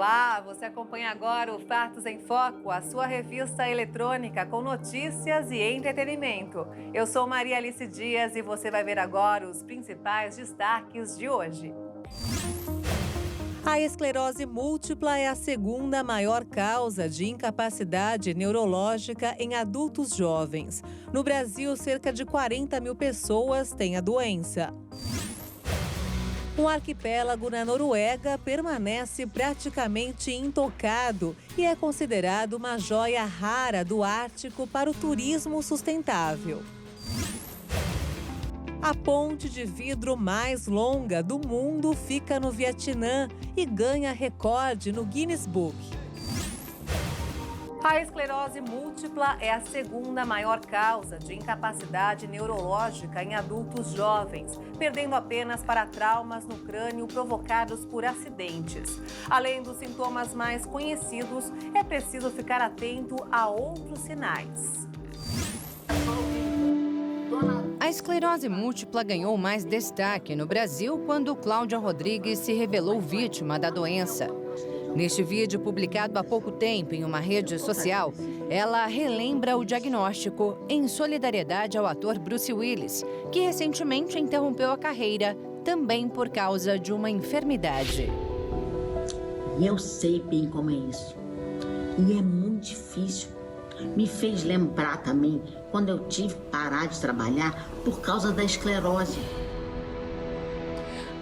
Olá, você acompanha agora o Fatos em Foco, a sua revista eletrônica com notícias e entretenimento. Eu sou Maria Alice Dias e você vai ver agora os principais destaques de hoje. A esclerose múltipla é a segunda maior causa de incapacidade neurológica em adultos jovens. No Brasil, cerca de 40 mil pessoas têm a doença. Um arquipélago na Noruega permanece praticamente intocado e é considerado uma joia rara do Ártico para o turismo sustentável. A ponte de vidro mais longa do mundo fica no Vietnã e ganha recorde no Guinness Book. A esclerose múltipla é a segunda maior causa de incapacidade neurológica em adultos jovens, perdendo apenas para traumas no crânio provocados por acidentes. Além dos sintomas mais conhecidos, é preciso ficar atento a outros sinais. A esclerose múltipla ganhou mais destaque no Brasil quando Cláudia Rodrigues se revelou vítima da doença. Neste vídeo, publicado há pouco tempo em uma rede social, ela relembra o diagnóstico em solidariedade ao ator Bruce Willis, que recentemente interrompeu a carreira, também por causa de uma enfermidade. Eu sei bem como é isso. E é muito difícil. Me fez lembrar também quando eu tive que parar de trabalhar por causa da esclerose.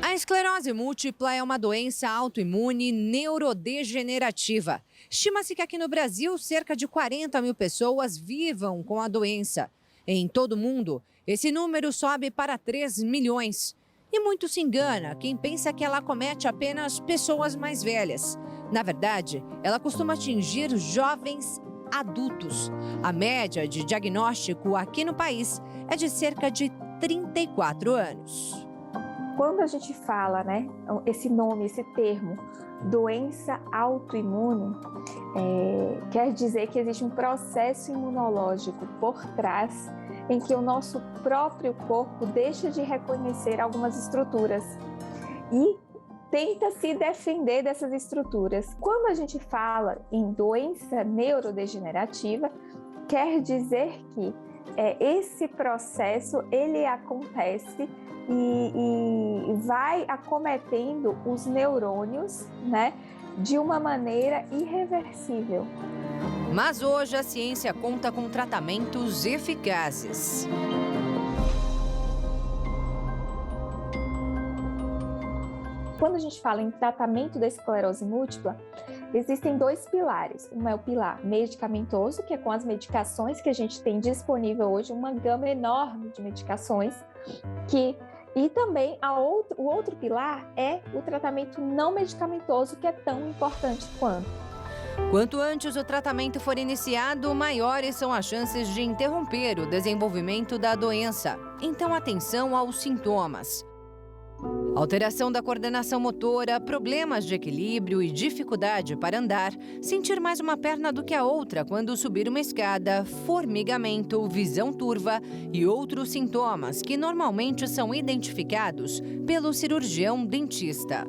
A esclerose múltipla é uma doença autoimune neurodegenerativa. Estima-se que aqui no Brasil, cerca de 40 mil pessoas vivam com a doença. Em todo o mundo, esse número sobe para 3 milhões. E muito se engana quem pensa que ela acomete apenas pessoas mais velhas. Na verdade, ela costuma atingir jovens adultos. A média de diagnóstico aqui no país é de cerca de 34 anos. Quando a gente fala, esse nome, esse termo, doença autoimune, quer dizer que existe um processo imunológico por trás em que o nosso próprio corpo deixa de reconhecer algumas estruturas e tenta se defender dessas estruturas. Quando a gente fala em doença neurodegenerativa, quer dizer que esse processo ele acontece e vai acometendo os neurônios, de uma maneira irreversível. Mas hoje a ciência conta com tratamentos eficazes. Quando a gente fala em tratamento da esclerose múltipla, existem dois pilares. Um é o pilar medicamentoso, que é com as medicações que a gente tem disponível hoje, uma gama enorme de medicações, e também o outro pilar é o tratamento não medicamentoso, que é tão importante quanto. Quanto antes o tratamento for iniciado, maiores são as chances de interromper o desenvolvimento da doença. Então, atenção aos sintomas. Alteração da coordenação motora, problemas de equilíbrio e dificuldade para andar, sentir mais uma perna do que a outra quando subir uma escada, formigamento, visão turva e outros sintomas que normalmente são identificados pelo cirurgião dentista.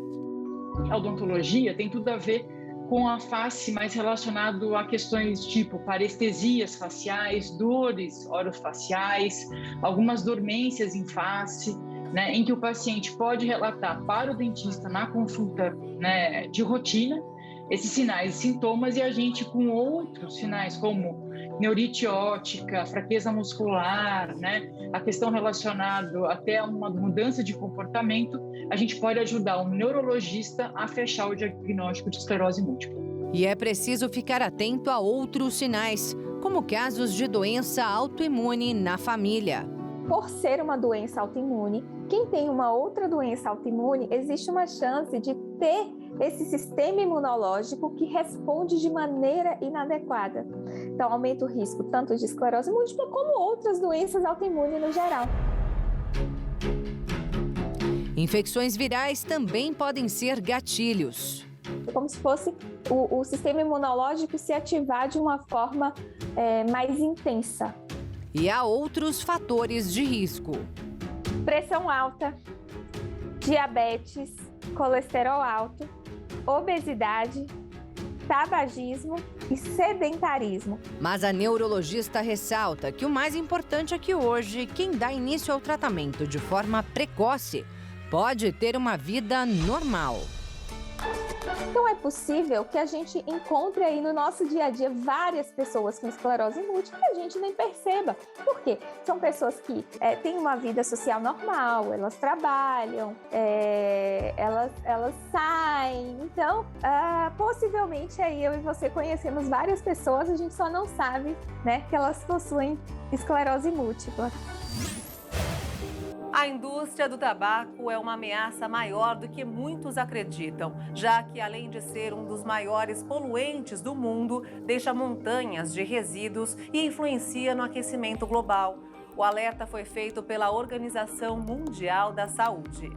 A odontologia tem tudo a ver com a face, mais relacionado a questões tipo parestesias faciais, dores orofaciais, algumas dormências em face, em que o paciente pode relatar para o dentista na consulta, de rotina esses sinais e sintomas, e a gente com outros sinais como neurite óptica, fraqueza muscular, a questão relacionada até a uma mudança de comportamento, a gente pode ajudar o neurologista a fechar o diagnóstico de esclerose múltipla. E é preciso ficar atento a outros sinais, como casos de doença autoimune na família. Por ser uma doença autoimune, quem tem uma outra doença autoimune, existe uma chance de ter esse sistema imunológico que responde de maneira inadequada. Então, aumenta o risco tanto de esclerose múltipla como outras doenças autoimunes no geral. Infecções virais também podem ser gatilhos. É como se fosse o sistema imunológico se ativar de uma forma mais intensa. E há outros fatores de risco. Pressão alta, diabetes, colesterol alto, obesidade tabagismo e sedentarismo. Mas a neurologista ressalta que o mais importante é que hoje, quem dá início ao tratamento de forma precoce pode ter uma vida normal. Então é possível que a gente encontre aí no nosso dia a dia várias pessoas com esclerose múltipla e a gente nem perceba. Por quê? São pessoas que têm uma vida social normal, elas trabalham, elas saem. Então, possivelmente aí eu e você conhecemos várias pessoas, a gente só não sabe, né, que elas possuem esclerose múltipla. A indústria do tabaco é uma ameaça maior do que muitos acreditam, já que, além de ser um dos maiores poluentes do mundo, deixa montanhas de resíduos e influencia no aquecimento global. O alerta foi feito pela Organização Mundial da Saúde.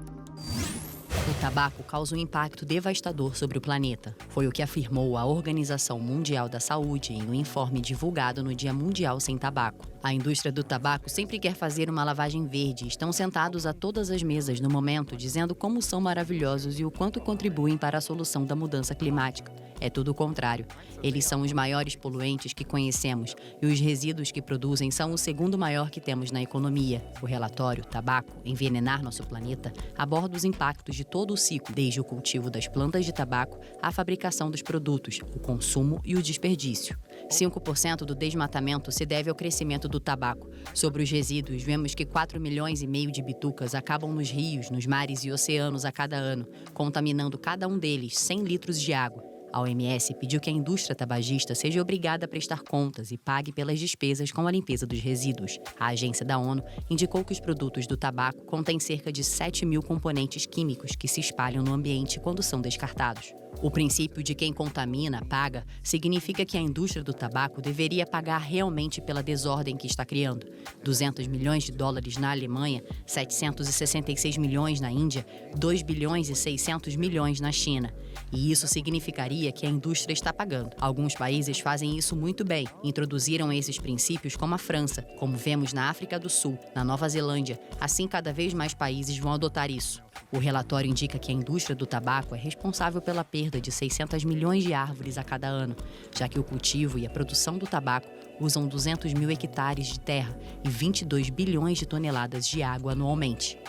O tabaco causa um impacto devastador sobre o planeta. Foi o que afirmou a Organização Mundial da Saúde em um informe divulgado no Dia Mundial Sem Tabaco. A indústria do tabaco sempre quer fazer uma lavagem verde. Estão sentados a todas as mesas no momento, dizendo como são maravilhosos e o quanto contribuem para a solução da mudança climática. É tudo o contrário. Eles são os maiores poluentes que conhecemos e os resíduos que produzem são o segundo maior que temos na economia. O relatório Tabaco, Envenenar Nosso Planeta, aborda os impactos de todo o ciclo, desde o cultivo das plantas de tabaco à fabricação dos produtos, o consumo e o desperdício. 5% do desmatamento se deve ao crescimento do tabaco. Sobre os resíduos, vemos que 4,5 milhões de bitucas acabam nos rios, nos mares e oceanos a cada ano, contaminando cada um deles 100 litros de água. A OMS pediu que a indústria tabagista seja obrigada a prestar contas e pague pelas despesas com a limpeza dos resíduos. A agência da ONU indicou que os produtos do tabaco contêm cerca de 7 mil componentes químicos que se espalham no ambiente quando são descartados. O princípio de quem contamina, paga, significa que a indústria do tabaco deveria pagar realmente pela desordem que está criando. 200 milhões de dólares na Alemanha, 766 milhões na Índia, 2 bilhões e 600 milhões na China. E isso significaria que a indústria está pagando. Alguns países fazem isso muito bem. Introduziram esses princípios como a França, como vemos na África do Sul, na Nova Zelândia. Assim, cada vez mais países vão adotar isso. O relatório indica que a indústria do tabaco é responsável pela perda de 600 milhões de árvores a cada ano, já que o cultivo e a produção do tabaco usam 200 mil hectares de terra e 22 bilhões de toneladas de água anualmente.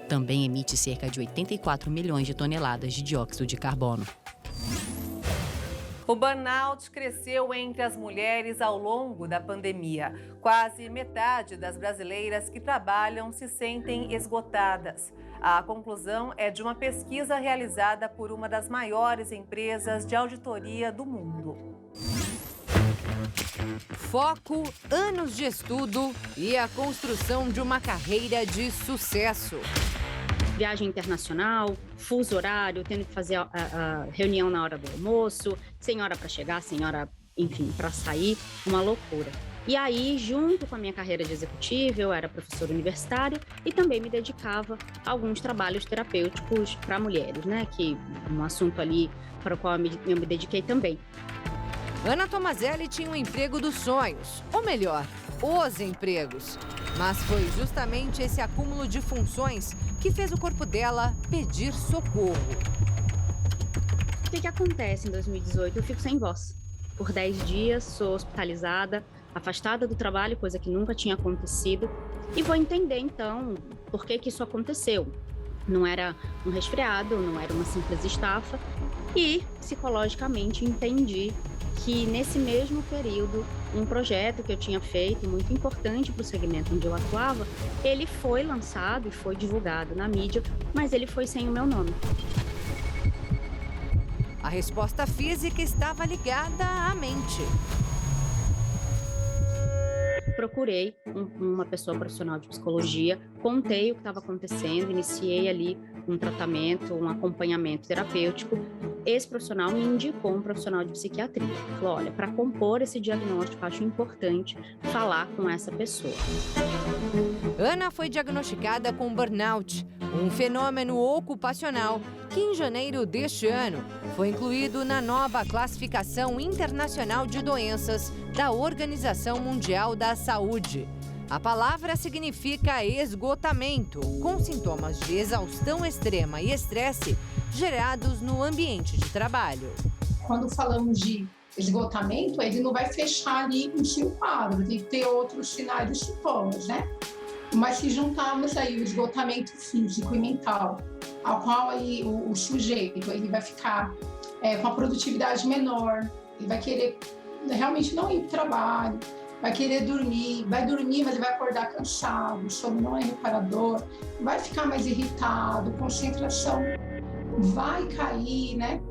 Também emite cerca de 84 milhões de toneladas de dióxido de carbono. O burnout cresceu entre as mulheres ao longo da pandemia. Quase metade das brasileiras que trabalham se sentem esgotadas. A conclusão é de uma pesquisa realizada por uma das maiores empresas de auditoria do mundo. Foco, anos de estudo e a construção de uma carreira de sucesso. Viagem internacional, fuso horário, tendo que fazer a reunião na hora do almoço, sem hora para chegar, sem hora, enfim, para sair, uma loucura. E aí, junto com a minha carreira de executiva, eu era professora universitária e também me dedicava a alguns trabalhos terapêuticos para mulheres, né? Que um assunto ali para o qual eu me dediquei também. Ana Tomazelli tinha um emprego dos sonhos, ou melhor, os empregos. Mas foi justamente esse acúmulo de funções que fez o corpo dela pedir socorro. O que acontece em 2018? Eu fico sem voz. Por 10 dias, sou hospitalizada, afastada do trabalho, coisa que nunca tinha acontecido. E vou entender, então, por que isso aconteceu. Não era um resfriado, não era uma simples estafa. E, psicologicamente, entendi que, nesse mesmo período, um projeto que eu tinha feito, muito importante para o segmento onde eu atuava, ele foi lançado e foi divulgado na mídia, mas ele foi sem o meu nome. A resposta física estava ligada à mente. Procurei uma pessoa profissional de psicologia, contei o que estava acontecendo, iniciei ali um tratamento, um acompanhamento terapêutico. Esse profissional me indicou um profissional de psiquiatria. Falou, olha, para compor esse diagnóstico, acho importante falar com essa pessoa. Ana foi diagnosticada com burnout, um fenômeno ocupacional que em janeiro deste ano foi incluído na nova classificação internacional de doenças da Organização Mundial da Saúde. A palavra significa esgotamento, com sintomas de exaustão extrema e estresse gerados no ambiente de trabalho. quando falamos de esgotamento, ele não vai fechar ali em um quadro, tem que ter outros sinais e sintomas, né? Mas se juntarmos aí o esgotamento físico e mental, ao qual aí o sujeito ele vai ficar com a produtividade menor, ele vai querer realmente não ir para o trabalho, vai querer dormir, vai dormir, mas ele vai acordar cansado, o sono não é reparador, vai ficar mais irritado, concentração vai cair, né?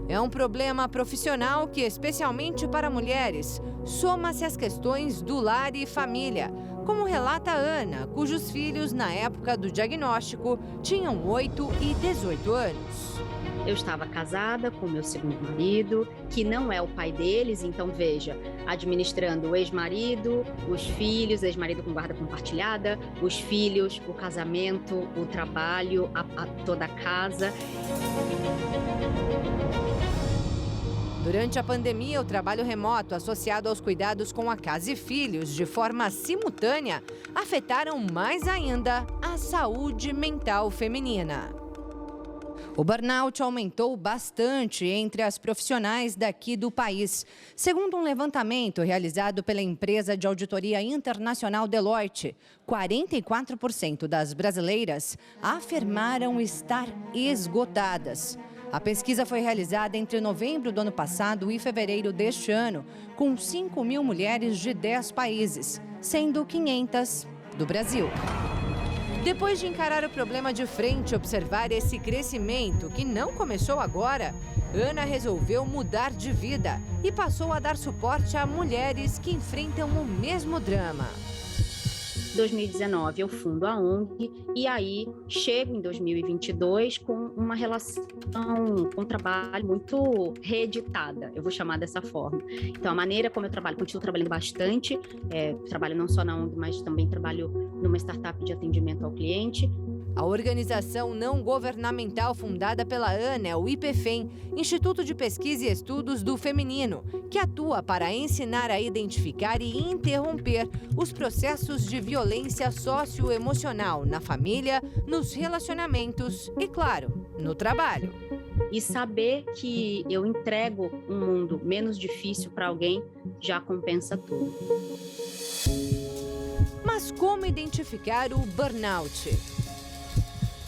É um problema profissional que, especialmente para mulheres, soma-se às questões do lar e família, como relata Ana, cujos filhos, na época do diagnóstico, tinham 8 e 18 anos. Eu estava casada com meu segundo marido, que não é o pai deles, então veja, administrando o ex-marido, os filhos, ex-marido com guarda compartilhada, os filhos, o casamento, o trabalho, toda a casa. Durante a pandemia, o trabalho remoto associado aos cuidados com a casa e filhos de forma simultânea afetaram mais ainda a saúde mental feminina. O burnout aumentou bastante entre as profissionais daqui do país. Segundo um levantamento realizado pela empresa de auditoria internacional Deloitte, 44% das brasileiras afirmaram estar esgotadas. A pesquisa foi realizada entre novembro do ano passado e fevereiro deste ano, com 5.000 mulheres de 10 países, sendo 500 do Brasil. Depois de encarar o problema de frente e observar esse crescimento, que não começou agora, Ana resolveu mudar de vida e passou a dar suporte a mulheres que enfrentam o mesmo drama. Em 2019 eu fundo a ONG e aí chego em 2022 com uma relação com um trabalho muito reeditada, eu vou chamar dessa forma. Então a maneira como eu trabalho, continuo trabalhando bastante, trabalho não só na ONG, mas também trabalho numa startup de atendimento ao cliente. A organização não governamental fundada pela Ana é o IPFEM, Instituto de Pesquisa e Estudos do Feminino, que atua para ensinar a identificar e interromper os processos de violência socioemocional na família, nos relacionamentos e, claro, no trabalho. E saber que eu entrego um mundo menos difícil para alguém já compensa tudo. Mas como identificar o burnout?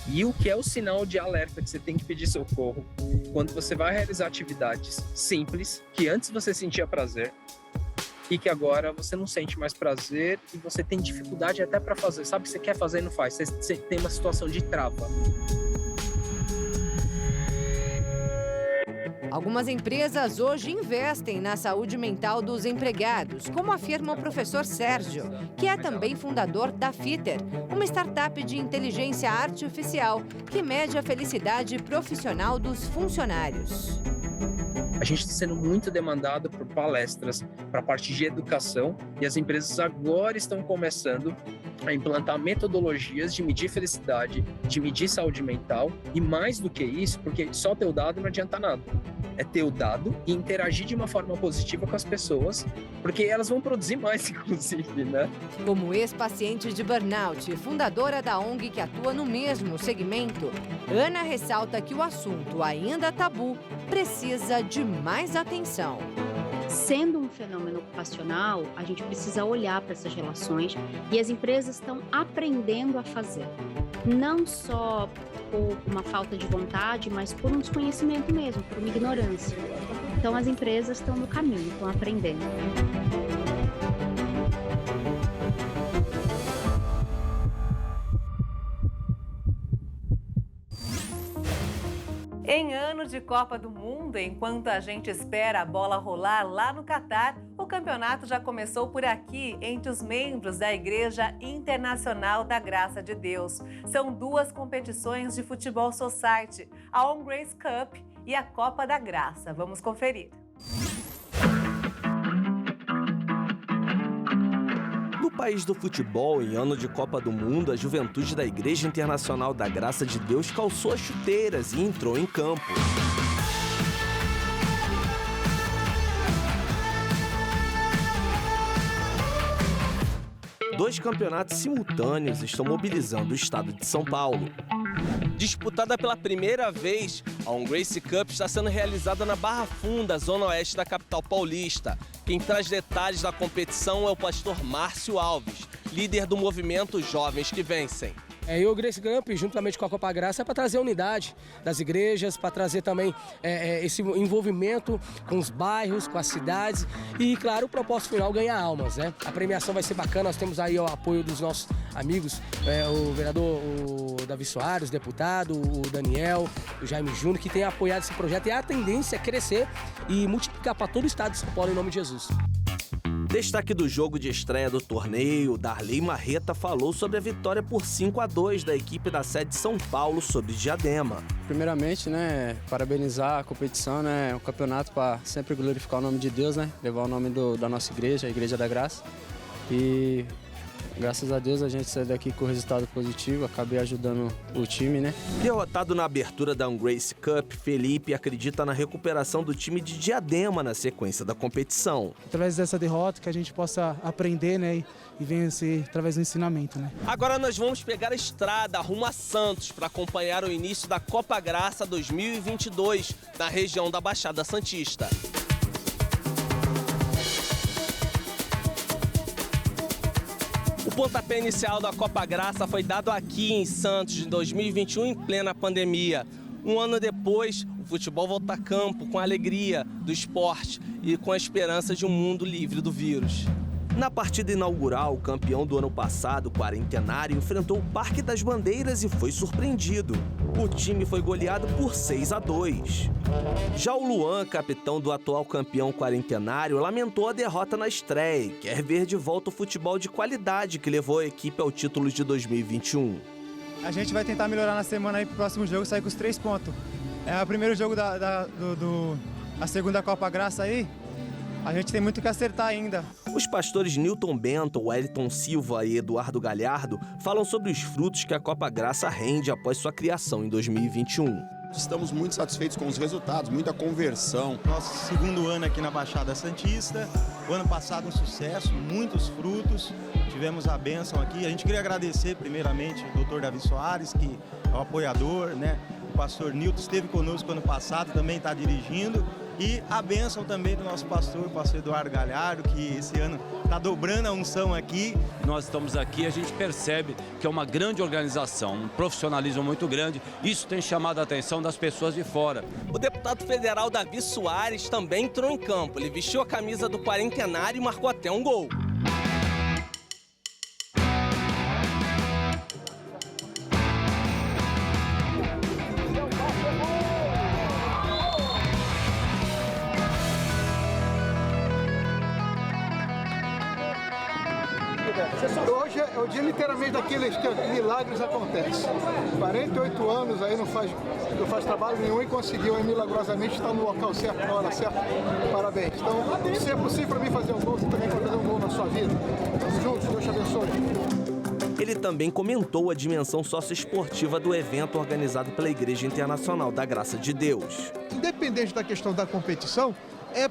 E o que é o sinal de alerta que você tem que pedir socorro quando você vai realizar atividades simples, que antes você sentia prazer e que agora você não sente mais prazer e você tem dificuldade até para fazer. Sabe que você quer fazer e não faz, você tem uma situação de trava. Algumas empresas hoje investem na saúde mental dos empregados, como afirma o professor Sérgio, que é também fundador da Fitter, uma startup de inteligência artificial que mede a felicidade profissional dos funcionários. A gente está sendo muito demandado por palestras para a parte de educação e as empresas agora estão começando a implantar metodologias de medir felicidade, de medir saúde mental e mais do que isso, porque só ter o dado não adianta nada. É ter o dado e interagir de uma forma positiva com as pessoas, porque elas vão produzir mais, inclusive, né? Como ex-paciente de burnout e fundadora da ONG que atua no mesmo segmento, Ana ressalta que o assunto, ainda tabu, precisa de mais atenção. Sendo um fenômeno ocupacional, a gente precisa olhar para essas relações e as empresas estão aprendendo a fazer. Não só por uma falta de vontade, mas por um desconhecimento mesmo, por uma ignorância. Então as empresas estão no caminho, estão aprendendo. Em ano de Copa do Mundo, enquanto a gente espera a bola rolar lá no Catar, o campeonato já começou por aqui, entre os membros da Igreja Internacional da Graça de Deus. São duas competições de futebol society, a On Grace Cup e a Copa da Graça. Vamos conferir. No país do futebol, em ano de Copa do Mundo, a juventude da Igreja Internacional da Graça de Deus calçou as chuteiras e entrou em campo. 2 campeonatos simultâneos estão mobilizando o estado de São Paulo. Disputada pela primeira vez, a Grace Cup está sendo realizada na Barra Funda, zona oeste da capital paulista. Quem traz detalhes da competição é o pastor Márcio Alves, líder do movimento Jovens que Vencem. E o Grace Cup, juntamente com a Copa Graça, é para trazer a unidade das igrejas, para trazer também esse envolvimento com os bairros, com as cidades e, claro, o propósito final ganhar almas, né? A premiação vai ser bacana, nós temos aí o apoio dos nossos amigos, o vereador Davi Soares, o deputado, o Daniel, o Jaime Júnior, que tem apoiado esse projeto e a tendência é crescer e multiplicar para todo o estado de São Paulo, em nome de Jesus. Destaque do jogo de estreia do torneio, Darley Marreta falou sobre a vitória por 5-2 da equipe da sede de São Paulo sobre Diadema. Primeiramente, né, parabenizar a competição, né, o campeonato para sempre glorificar o nome de Deus, né, levar o nome da nossa igreja, a Igreja da Graça. E graças a Deus a gente saiu daqui com resultado positivo, acabei ajudando o time, né? Derrotado na abertura da Grace Cup, Felipe acredita na recuperação do time de Diadema na sequência da competição. Através dessa derrota que a gente possa aprender, né, e vencer através do ensinamento, né? Agora nós vamos pegar a estrada rumo a Santos para acompanhar o início da Copa Graça 2022 na região da Baixada Santista. O pontapé inicial da Copa Graça foi dado aqui em Santos, em 2021, em plena pandemia. Um ano depois, o futebol volta a campo com a alegria do esporte e com a esperança de um mundo livre do vírus. Na partida inaugural, o campeão do ano passado, o Quarentenário, enfrentou o Parque das Bandeiras e foi surpreendido. O time foi goleado por 6-2. Já o Luan, capitão do atual campeão Quarentenário, lamentou a derrota na estreia e quer ver de volta o futebol de qualidade que levou a equipe ao título de 2021. A gente vai tentar melhorar na semana aí pro próximo jogo, sair com os 3 pontos. É o primeiro jogo a segunda Copa Graça aí. A gente tem muito que acertar ainda. Os pastores Newton Bento, Wellington Silva e Eduardo Galhardo falam sobre os frutos que a Copa Graça rende após sua criação em 2021. Estamos muito satisfeitos com os resultados, muita conversão. Nosso segundo ano aqui na Baixada Santista, o ano passado um sucesso, muitos frutos, tivemos a bênção aqui. A gente queria agradecer primeiramente o Dr. Davi Soares, que é o apoiador, né? O pastor Nilton esteve conosco ano passado, também está dirigindo. E a bênção também do nosso pastor, o pastor Eduardo Galhardo, que esse ano está dobrando a unção aqui. Nós estamos aqui, a gente percebe que é uma grande organização, um profissionalismo muito grande. Isso tem chamado a atenção das pessoas de fora. O deputado federal Davi Soares também entrou em campo. Ele vestiu a camisa do Quarentenário e marcou até um gol. Hoje é o dia literalmente daqueles que milagres acontecem. 48 anos aí não faz trabalho nenhum e conseguiu aí, milagrosamente estar no local certo, na hora certa. Parabéns. Então, se é possível para mim fazer um gol, você também pode fazer um gol na sua vida. Vamos juntos, Deus te abençoe. Ele também comentou a dimensão socioesportiva do evento organizado pela Igreja Internacional da Graça de Deus. Independente da questão da competição,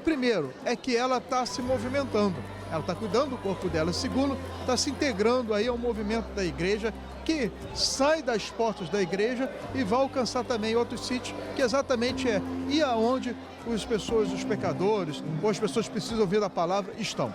primeiro, é que ela está se movimentando. Ela está cuidando do corpo dela. Segundo, está se integrando aí ao movimento da igreja, que sai das portas da igreja e vai alcançar também outros sítios, que exatamente ir aonde as pessoas, os pecadores, ou as pessoas que precisam ouvir a palavra, estão.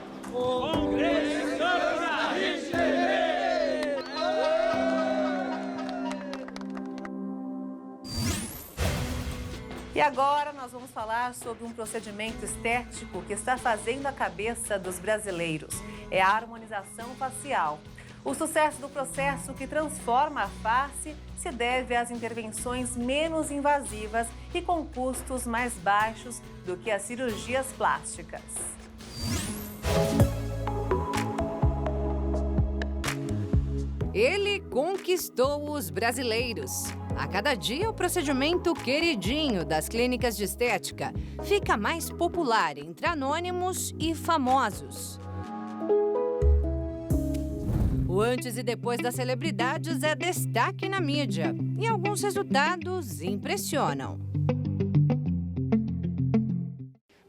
E agora nós vamos falar sobre um procedimento estético que está fazendo a cabeça dos brasileiros. É a harmonização facial. O sucesso do processo que transforma a face se deve às intervenções menos invasivas e com custos mais baixos do que as cirurgias plásticas. Ele conquistou os brasileiros. A cada dia, o procedimento queridinho das clínicas de estética fica mais popular entre anônimos e famosos. O antes e depois das celebridades é destaque na mídia e alguns resultados impressionam.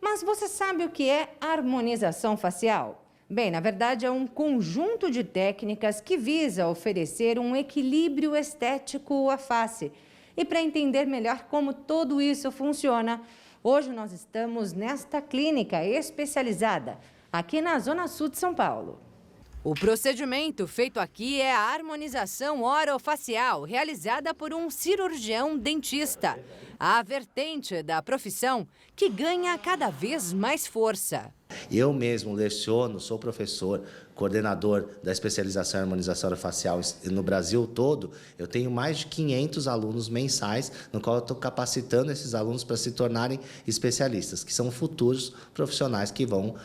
Mas você sabe o que é harmonização facial? Bem, na verdade, é um conjunto de técnicas que visa oferecer um equilíbrio estético à face. E para entender melhor como tudo isso funciona, hoje nós estamos nesta clínica especializada, aqui na Zona Sul de São Paulo. O procedimento feito aqui é a harmonização orofacial, realizada por um cirurgião dentista. A vertente da profissão que ganha cada vez mais força. Eu mesmo leciono, sou professor, coordenador da especialização em harmonização orofacial no Brasil todo. Eu tenho mais de 500 alunos mensais, no qual eu estou capacitando esses alunos para se tornarem especialistas, que são futuros profissionais que vão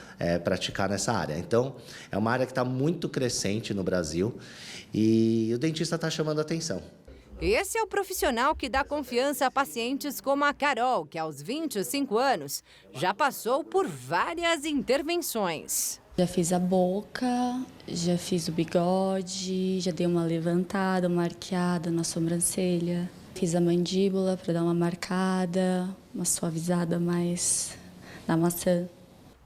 praticar nessa área. Então, é uma área que está muito crescente no Brasil e o dentista está chamando a atenção. Esse é o profissional que dá confiança a pacientes como a Carol, que aos 25 anos já passou por várias intervenções. Já fiz a boca, já fiz o bigode, já dei uma levantada, uma arqueada na sobrancelha. Fiz a mandíbula para dar uma marcada, uma suavizada mais na maçã.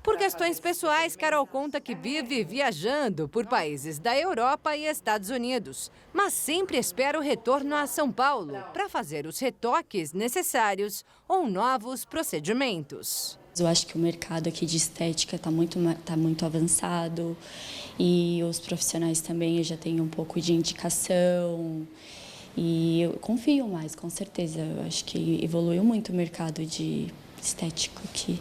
Por questões pessoais, Carol conta que vive viajando por países da Europa e Estados Unidos, mas sempre espera o retorno a São Paulo para fazer os retoques necessários ou novos procedimentos. Eu acho que o mercado aqui de estética está muito avançado e os profissionais também já têm um pouco de indicação e eu confio mais, com certeza. Eu acho que evoluiu muito o mercado de estético aqui.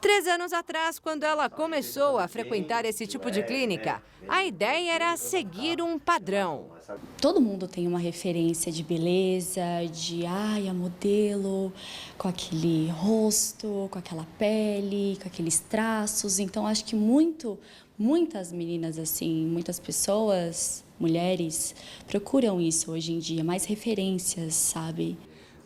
3 anos atrás, quando ela começou a frequentar esse tipo de clínica, a ideia era seguir um padrão. Todo mundo tem uma referência de beleza, de a modelo, com aquele rosto, com aquela pele, com aqueles traços. Então, acho que muitas meninas, assim, muitas pessoas, mulheres, procuram isso hoje em dia, mais referências, sabe?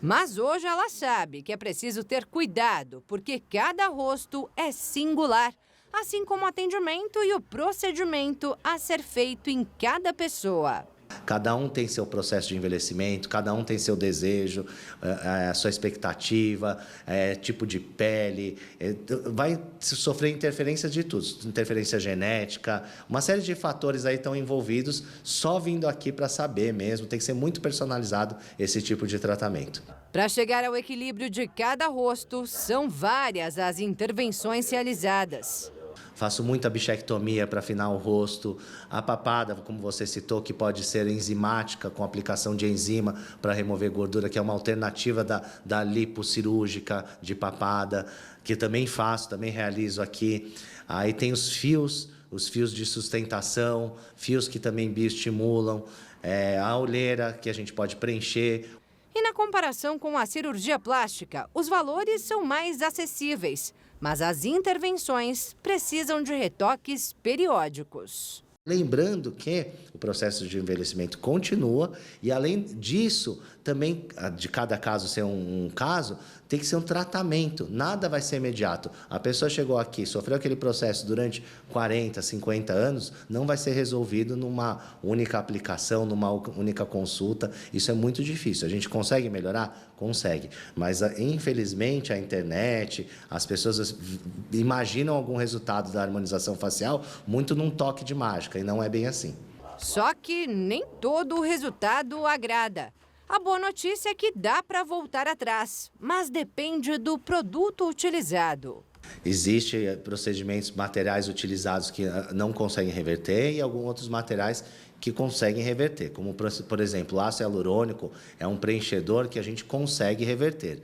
Mas hoje ela sabe que é preciso ter cuidado, porque cada rosto é singular, assim como o atendimento e o procedimento a ser feito em cada pessoa. Cada um tem seu processo de envelhecimento, cada um tem seu desejo, a sua expectativa, tipo de pele, vai sofrer interferência de tudo, interferência genética, uma série de fatores aí estão envolvidos, só vindo aqui para saber mesmo, tem que ser muito personalizado esse tipo de tratamento. Para chegar ao equilíbrio de cada rosto, são várias as intervenções realizadas. Faço muita bichectomia para afinar o rosto, a papada, como você citou, que pode ser enzimática, com aplicação de enzima para remover gordura, que é uma alternativa da lipo cirúrgica de papada, que eu também faço, também realizo aqui. Aí tem os fios de sustentação, fios que também bioestimulam, a olheira que a gente pode preencher. E na comparação com a cirurgia plástica, os valores são mais acessíveis. Mas as intervenções precisam de retoques periódicos. Lembrando que o processo de envelhecimento continua e, além disso, também, de cada caso ser um caso, tem que ser um tratamento, nada vai ser imediato. A pessoa chegou aqui, sofreu aquele processo durante 40, 50 anos, não vai ser resolvido numa única aplicação, numa única consulta. Isso é muito difícil. A gente consegue melhorar? Consegue. Mas, infelizmente, a internet, as pessoas imaginam algum resultado da harmonização facial muito num toque de mágica, e não é bem assim. Só que nem todo o resultado agrada. A boa notícia é que dá para voltar atrás, mas depende do produto utilizado. Existem procedimentos materiais utilizados que não conseguem reverter e alguns outros materiais que conseguem reverter, como, por exemplo, o ácido hialurônico é um preenchedor que a gente consegue reverter.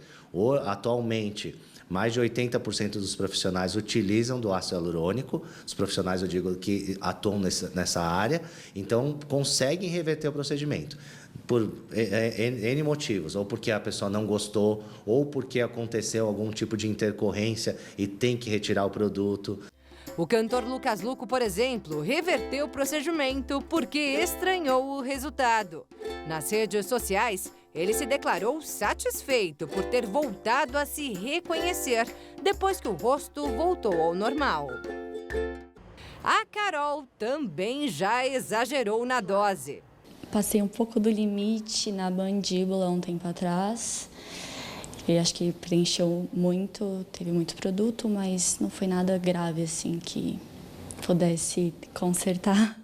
Atualmente, mais de 80% dos profissionais utilizam do ácido hialurônico, os profissionais, eu digo, que atuam nessa área, então conseguem reverter o procedimento. Por N motivos, ou porque a pessoa não gostou, ou porque aconteceu algum tipo de intercorrência e tem que retirar o produto. O cantor Lucas Luco, por exemplo, reverteu o procedimento porque estranhou o resultado. Nas redes sociais, ele se declarou satisfeito por ter voltado a se reconhecer depois que o rosto voltou ao normal. A Carol também já exagerou na dose. Passei um pouco do limite na mandíbula um tempo atrás. Eu acho que preencheu muito, teve muito produto, mas não foi nada grave assim que pudesse consertar.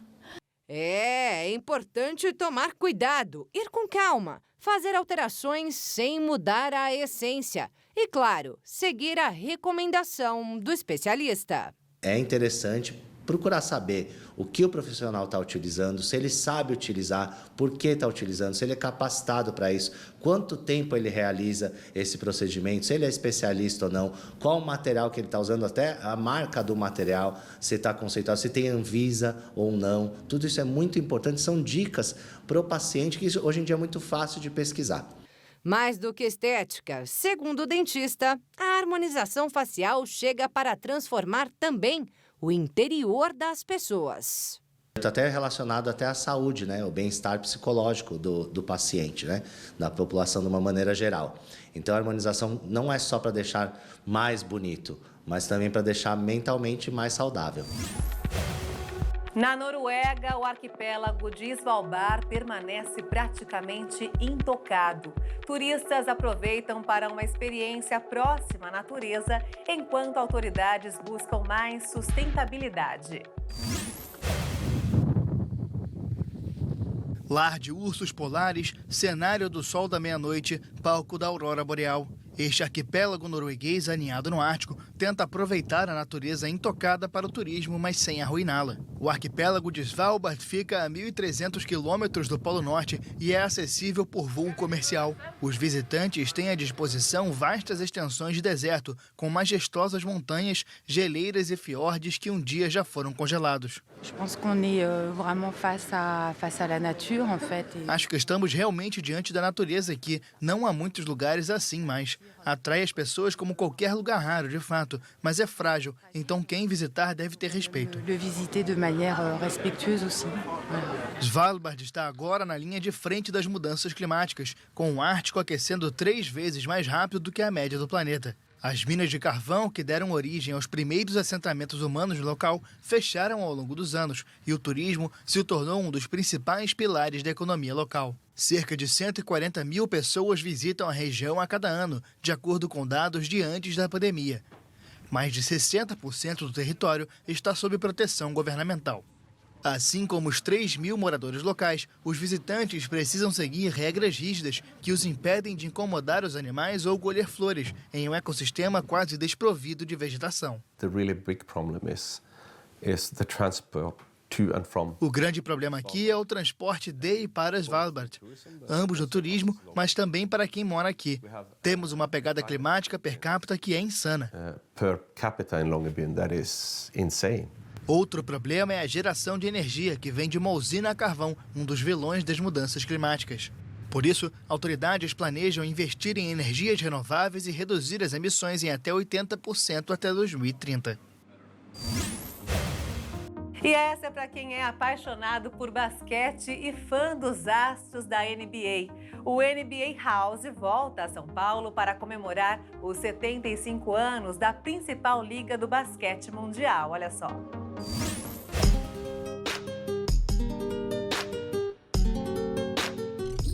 É importante tomar cuidado, ir com calma, fazer alterações sem mudar a essência e, claro, seguir a recomendação do especialista. É interessante procurar saber o que o profissional está utilizando, se ele sabe utilizar, por que está utilizando, se ele é capacitado para isso, quanto tempo ele realiza esse procedimento, se ele é especialista ou não, qual o material que ele está usando, até a marca do material, se está conceituado, se tem Anvisa ou não. Tudo isso é muito importante, são dicas para o paciente que hoje em dia é muito fácil de pesquisar. Mais do que estética, segundo o dentista, a harmonização facial chega para transformar também o interior das pessoas. Está até relacionado até à saúde, né? O bem-estar psicológico do paciente, né? Da população de uma maneira geral. Então a harmonização não é só para deixar mais bonito, mas também para deixar mentalmente mais saudável. Na Noruega, o arquipélago de Svalbard permanece praticamente intocado. Turistas aproveitam para uma experiência próxima à natureza, enquanto autoridades buscam mais sustentabilidade. Lar de ursos polares, cenário do sol da meia-noite, palco da aurora boreal. Este arquipélago norueguês aninhado no Ártico tenta aproveitar a natureza intocada para o turismo, mas sem arruiná-la. O arquipélago de Svalbard fica a 1.300 quilômetros do Polo Norte e é acessível por voo comercial. Os visitantes têm à disposição vastas extensões de deserto, com majestosas montanhas, geleiras e fiordes que um dia já foram congelados. Acho que estamos realmente diante da natureza aqui. Não há muitos lugares assim mais. Atrai as pessoas como qualquer lugar raro, de fato, mas é frágil, então quem visitar deve ter respeito. Svalbard está agora na linha de frente das mudanças climáticas, com o Ártico aquecendo 3 vezes mais rápido do que a média do planeta. As minas de carvão, que deram origem aos primeiros assentamentos humanos no local, fecharam ao longo dos anos e o turismo se tornou um dos principais pilares da economia local. Cerca de 140 mil pessoas visitam a região a cada ano, de acordo com dados de antes da pandemia. Mais de 60% do território está sob proteção governamental. Assim como os 3 mil moradores locais, os visitantes precisam seguir regras rígidas que os impedem de incomodar os animais ou colher flores em um ecossistema quase desprovido de vegetação. O grande problema aqui é o transporte de e para Svalbard, ambos do turismo, mas também para quem mora aqui. Temos uma pegada climática per capita que é insana. Outro problema é a geração de energia, que vem de uma usina a carvão, um dos vilões das mudanças climáticas. Por isso, autoridades planejam investir em energias renováveis e reduzir as emissões em até 80% até 2030. E essa é para quem é apaixonado por basquete e fã dos astros da NBA. O NBA House volta a São Paulo para comemorar os 75 anos da principal liga do basquete mundial. Olha só.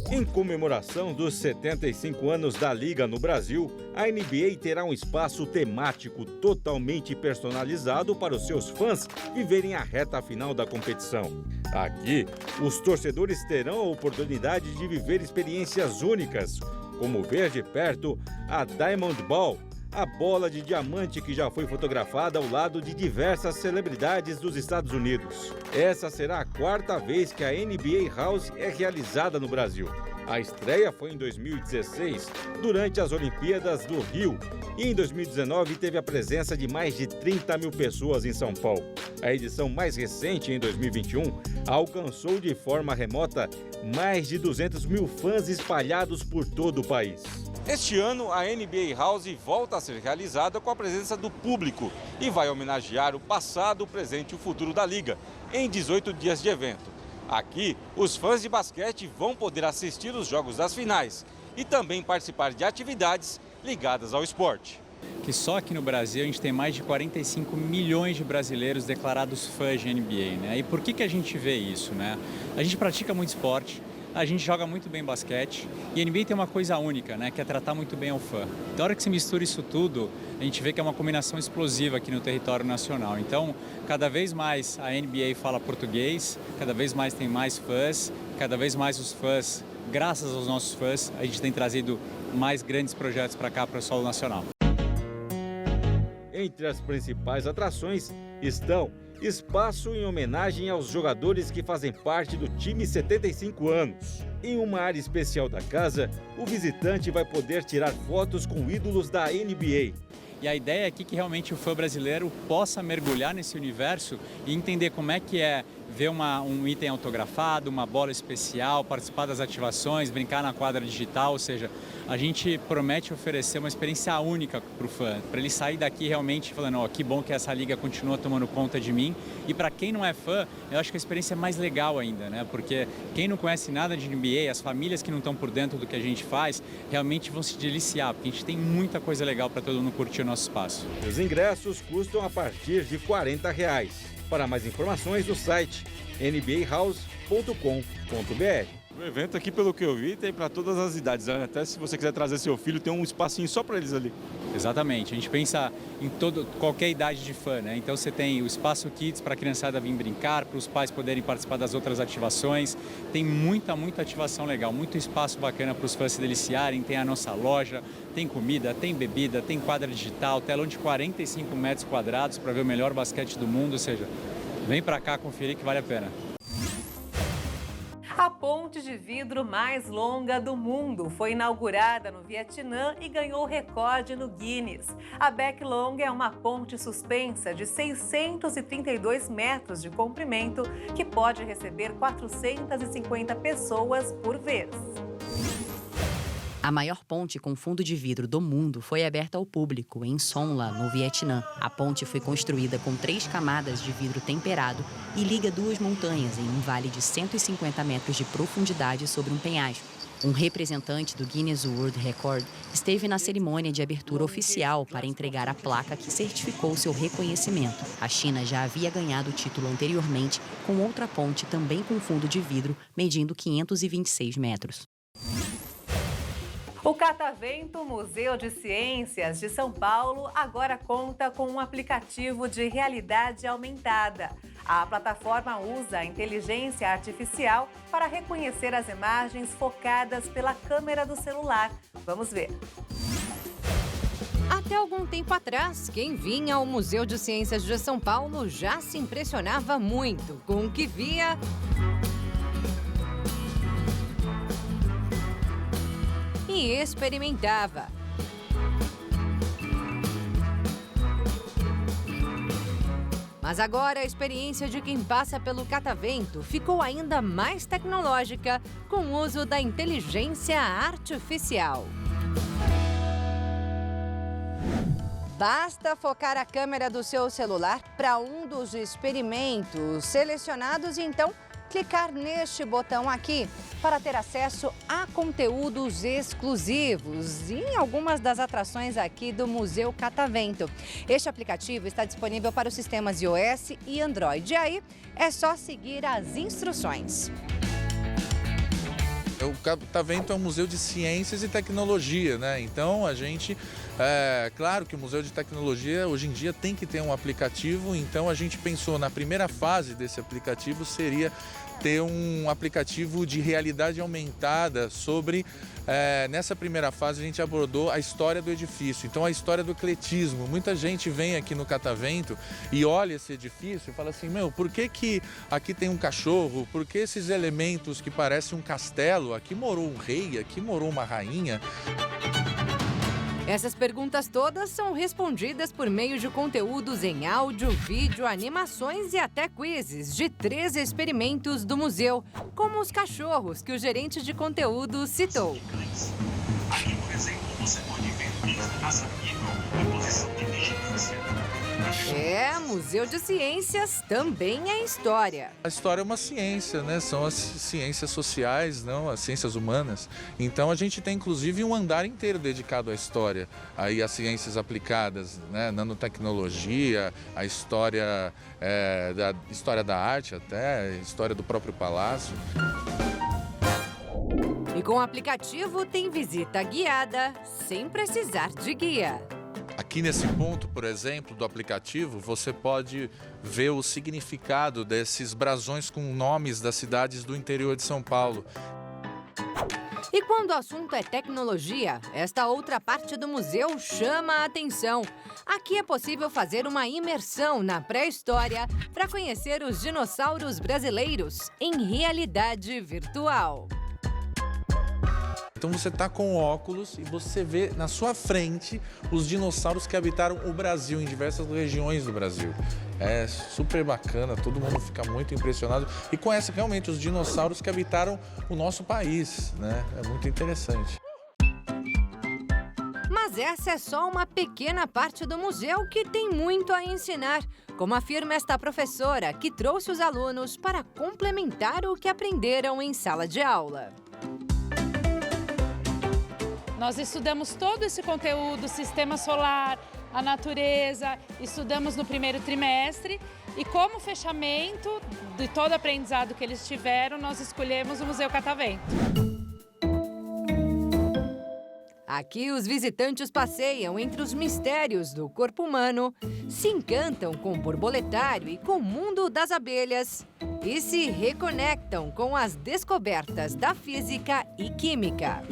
Em comemoração dos 75 anos da Liga no Brasil, a NBA terá um espaço temático totalmente personalizado para os seus fãs viverem a reta final da competição. Aqui, os torcedores terão a oportunidade de viver experiências únicas, como ver de perto a Diamond Ball, a bola de diamante que já foi fotografada ao lado de diversas celebridades dos Estados Unidos. Essa será a 4ª vez que a NBA House é realizada no Brasil. A estreia foi em 2016, durante as Olimpíadas do Rio, e em 2019 teve a presença de mais de 30 mil pessoas em São Paulo. A edição mais recente, em 2021, alcançou de forma remota mais de 200 mil fãs espalhados por todo o país. Este ano, a NBA House volta a ser realizada com a presença do público e vai homenagear o passado, o presente e o futuro da Liga, em 18 dias de evento. Aqui, os fãs de basquete vão poder assistir os jogos das finais e também participar de atividades ligadas ao esporte. Que só aqui no Brasil a gente tem mais de 45 milhões de brasileiros declarados fãs de NBA, né? E por que a gente vê isso, né? A gente pratica muito esporte, a gente joga muito bem basquete e a NBA tem uma coisa única, né, que é tratar muito bem o fã. Da hora que se mistura isso tudo, a gente vê que é uma combinação explosiva aqui no território nacional. Então, cada vez mais a NBA fala português, cada vez mais tem mais fãs, cada vez mais os fãs, graças aos nossos fãs, a gente tem trazido mais grandes projetos para cá, para o solo nacional. Entre as principais atrações estão espaço em homenagem aos jogadores que fazem parte do time 75 anos. Em uma área especial da casa, o visitante vai poder tirar fotos com ídolos da NBA. E a ideia aqui é que realmente o fã brasileiro possa mergulhar nesse universo e entender como é que é ver um item autografado, uma bola especial, participar das ativações, brincar na quadra digital, ou seja, a gente promete oferecer uma experiência única para o fã, para ele sair daqui realmente falando, ó, que bom que essa liga continua tomando conta de mim. E para quem não é fã, eu acho que a experiência é mais legal ainda, né? Porque quem não conhece nada de NBA, as famílias que não estão por dentro do que a gente faz, realmente vão se deliciar, porque a gente tem muita coisa legal para todo mundo curtir o nosso espaço. Os ingressos custam a partir de R$40. Para mais informações, no site nbahouse.com.br. O evento aqui, pelo que eu vi, tem para todas as idades, né? Até se você quiser trazer seu filho, tem um espacinho só para eles ali. Exatamente, a gente pensa em qualquer idade de fã, né? Então você tem o Espaço Kids para a criançada vir brincar, para os pais poderem participar das outras ativações. Tem muita ativação legal, muito espaço bacana para os fãs se deliciarem. Tem a nossa loja, tem comida, tem bebida, tem quadra digital, telão de 45 metros quadrados para ver o melhor basquete do mundo, ou seja, vem para cá conferir que vale a pena. A ponte de vidro mais longa do mundo foi inaugurada no Vietnã e ganhou recorde no Guinness. A Baek Long é uma ponte suspensa de 632 metros de comprimento que pode receber 450 pessoas por vez. A maior ponte com fundo de vidro do mundo foi aberta ao público em Son La, no Vietnã. A ponte foi construída com 3 camadas de vidro temperado e liga 2 montanhas em um vale de 150 metros de profundidade sobre um penhasco. Um representante do Guinness World Record esteve na cerimônia de abertura oficial para entregar a placa que certificou seu reconhecimento. A China já havia ganhado o título anteriormente com outra ponte também com fundo de vidro, medindo 526 metros. O Catavento Museu de Ciências de São Paulo agora conta com um aplicativo de realidade aumentada. A plataforma usa a inteligência artificial para reconhecer as imagens focadas pela câmera do celular. Vamos ver. Até algum tempo atrás, quem vinha ao Museu de Ciências de São Paulo já se impressionava muito com o que via e experimentava. Mas agora a experiência de quem passa pelo Catavento ficou ainda mais tecnológica com o uso da inteligência artificial. Basta focar a câmera do seu celular para um dos experimentos selecionados e então clicar neste botão aqui para ter acesso a conteúdos exclusivos em algumas das atrações aqui do Museu Catavento. Este aplicativo está disponível para os sistemas iOS e Android. E aí é só seguir as instruções. O Catavento é um museu de ciências e tecnologia, né? Então a gente, claro que o Museu de Tecnologia hoje em dia tem que ter um aplicativo, então a gente pensou na primeira fase desse aplicativo seria ter um aplicativo de realidade aumentada sobre, nessa primeira fase a gente abordou a história do edifício, então a história do ecletismo. Muita gente vem aqui no Catavento e olha esse edifício e fala assim, por que aqui tem um cachorro? Por que esses elementos que parecem um castelo? Aqui morou um rei, aqui morou uma rainha. Essas perguntas todas são respondidas por meio de conteúdos em áudio, vídeo, animações e até quizzes de 3 experimentos do museu, como os cachorros que o gerente de conteúdo citou. Aqui, por exemplo, você pode ver raça nível e posição de vigilância. Museu de Ciências também é história. A história é uma ciência, né? São as ciências sociais, não as ciências humanas. Então a gente tem inclusive um andar inteiro dedicado à história, aí às ciências aplicadas, né? Nanotecnologia, a história da arte até, a história do próprio palácio. com o aplicativo tem visita guiada sem precisar de guia. Aqui nesse ponto, por exemplo, do aplicativo, você pode ver o significado desses brasões com nomes das cidades do interior de São Paulo. E quando o assunto é tecnologia, esta outra parte do museu chama a atenção. Aqui é possível fazer uma imersão na pré-história para conhecer os dinossauros brasileiros em realidade virtual. Então você está com óculos e você vê na sua frente os dinossauros que habitaram o Brasil, em diversas regiões do Brasil. É super bacana, todo mundo fica muito impressionado e conhece realmente os dinossauros que habitaram o nosso país, né? É muito interessante. Mas essa é só uma pequena parte do museu que tem muito a ensinar, como afirma esta professora, que trouxe os alunos para complementar o que aprenderam em sala de aula. Nós estudamos todo esse conteúdo, sistema solar, a natureza, estudamos no primeiro trimestre e como fechamento de todo o aprendizado que eles tiveram, nós escolhemos o Museu Catavento. Aqui os visitantes passeiam entre os mistérios do corpo humano, se encantam com o borboletário e com o mundo das abelhas e se reconectam com as descobertas da física e química.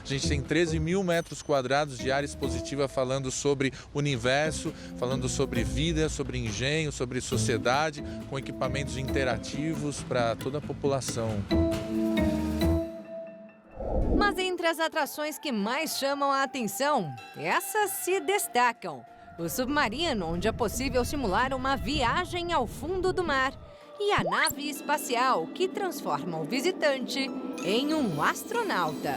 A gente tem 13 mil metros quadrados de área expositiva falando sobre universo, falando sobre vida, sobre engenho, sobre sociedade, com equipamentos interativos para toda a população. Mas entre as atrações que mais chamam a atenção, essas se destacam. O submarino, onde é possível simular uma viagem ao fundo do mar, e a nave espacial, que transforma o visitante em um astronauta.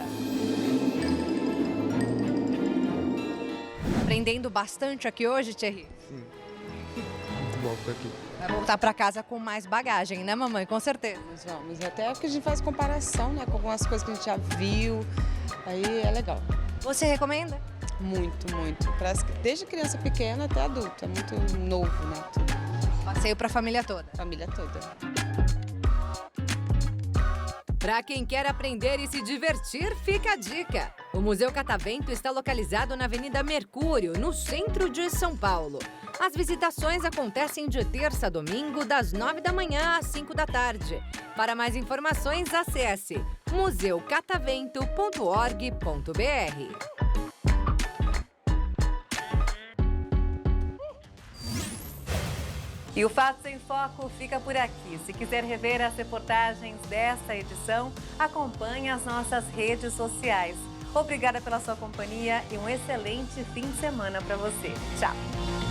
Aprendendo bastante aqui hoje, Thierry? Sim. Muito bom por aqui. Vai voltar para casa com mais bagagem, né, mamãe? Com certeza. Vamos, até porque a gente faz comparação, né, com algumas coisas que a gente já viu, aí é legal. Você recomenda? Muito, muito. Desde criança pequena até adulto, é muito novo, né? Passeio para a família toda? Família toda. Para quem quer aprender e se divertir, fica a dica. O Museu Catavento está localizado na Avenida Mercúrio, no centro de São Paulo. As visitações acontecem de terça a domingo, das 9 da manhã às 5 da tarde. Para mais informações, acesse museucatavento.org.br. E o Fatos em Foco fica por aqui. Se quiser rever as reportagens desta edição, acompanhe as nossas redes sociais. Obrigada pela sua companhia e um excelente fim de semana para você. Tchau!